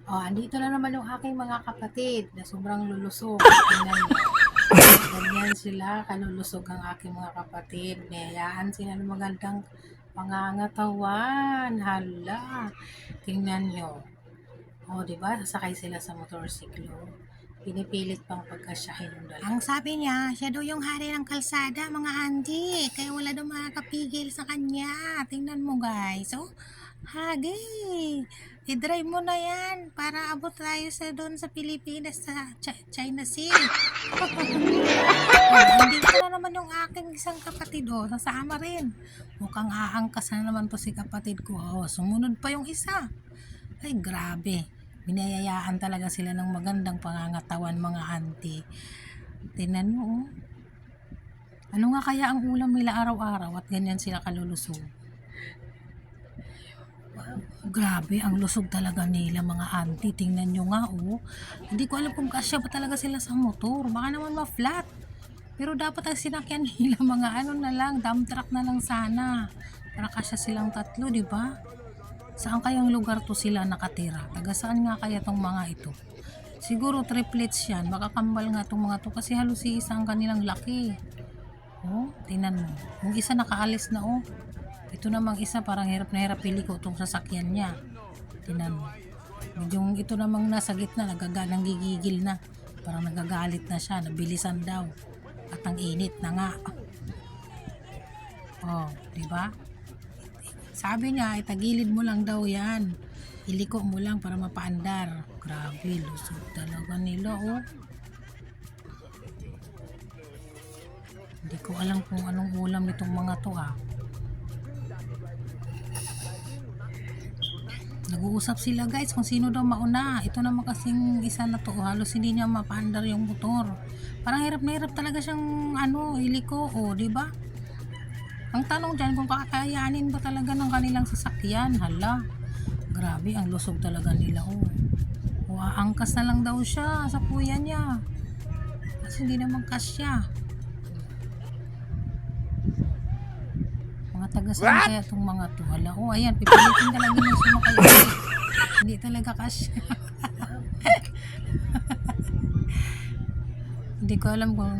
Oh, andito na naman yung aking mga kapatid na sobrang lulusog. Tingnan niyo. Ganyan sila, kalulusog ang aking mga kapatid. Niyayaan sila ng magandang pangangatawan. Hala. Tingnan nyo. O, di ba? Sasakay sila sa motorsiklo. Pinipilit pang pagkasyahin yung dalawa. Ang sabi niya, siya daw yung hari ng kalsada, mga Andy. Kaya wala daw makakapigil sa kanya. Tingnan mo, guys. Oh, hagi. I-drive mo na yan para abot tayo sa doon sa Pilipinas, sa China Sea. Hindi ko na naman yung aking isang kapatid, oh, sasama rin. Mukhang aangkas na naman to si kapatid ko. Oh, sumunod pa yung isa. Ay, grabe. Binayayaan talaga sila ng magandang pangangatawan, mga auntie. Tingnan mo, oh. Ano nga kaya ang ulam nila araw-araw at ganyan sila kalulusog? Grabe, ang lusog talaga nila, mga auntie. Tingnan nyo nga, oh. Hindi ko alam kung kasya ba talaga sila sa motor. Baka naman ma-flat. Pero dapat ang sinakyan nila mga ano na lang, dump truck na lang sana. Para kasya silang tatlo, di ba? Saan kayang lugar to sila nakatira? Taga saan nga kaya tong mga ito? Siguro triplets yan. Makakambal nga tong mga to kasi halos iisa ang kanilang laki. Oh, tingnan mo. Yung isa nakaalis na, oh. Ito namang isa parang hirap na hirap pili ko itong sasakyan niya. Tingnan mo. Yung ito namang nasa gitna, nanggigigil na. Parang nagagalit na siya, nabilisan daw. At ang init na nga. Oh, di ba? Sabi niya, itagilid mo lang daw yan. Iliko mo lang para mapaandar. Grabe, lusog talaga nila, oh. Hindi ko alam kung anong ulam nitong mga to, ah. Nag-uusap sila, guys, kung sino daw mauna. Ito naman kasing isa na to, halos hindi niya mapaandar yung motor. Parang hirap na hirap talaga siyang iliko, oh, di ba? Ang tanong dyan kung kakayanin ba talaga ng kanilang sasakyan. Hala, grabe, ang lusog talaga nila, oh. O aangkas na lang daw siya sa kuya niya. Kasi hindi naman kasya. Mga taga saan kaya itong mga to? Hala, oh, ayan, pipilitin talaga yung sumakay. Hindi talaga kasya. Hindi ko alam kung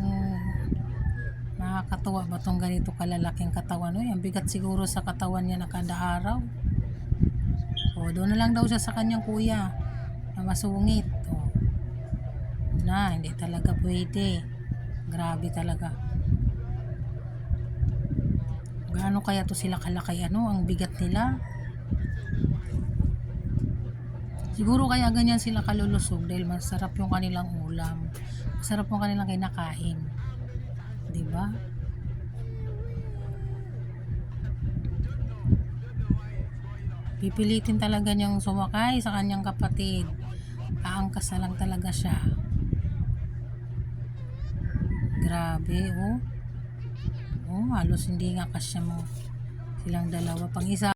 nakakatuwa ba tong ganito kalalaking katawan. Uy, ang bigat siguro sa katawan niya na kada araw. O, doon na lang daw siya sa kanyang kuya na masungit. O, na, hindi talaga pwede. Grabe talaga. Gaano kaya to sila kalaki, ang bigat nila? Siguro kaya ganyan sila kalulusog dahil masarap yung kanilang ulam. Masarap yung kanilang kinakain. 'Di ba? Pipilitin talaga niyang sumakay sa kanyang kapatid. Aangkas na lang talaga siya. Grabe, oh. Oh, halos hindi nga kasya mo silang dalawa. Pang isa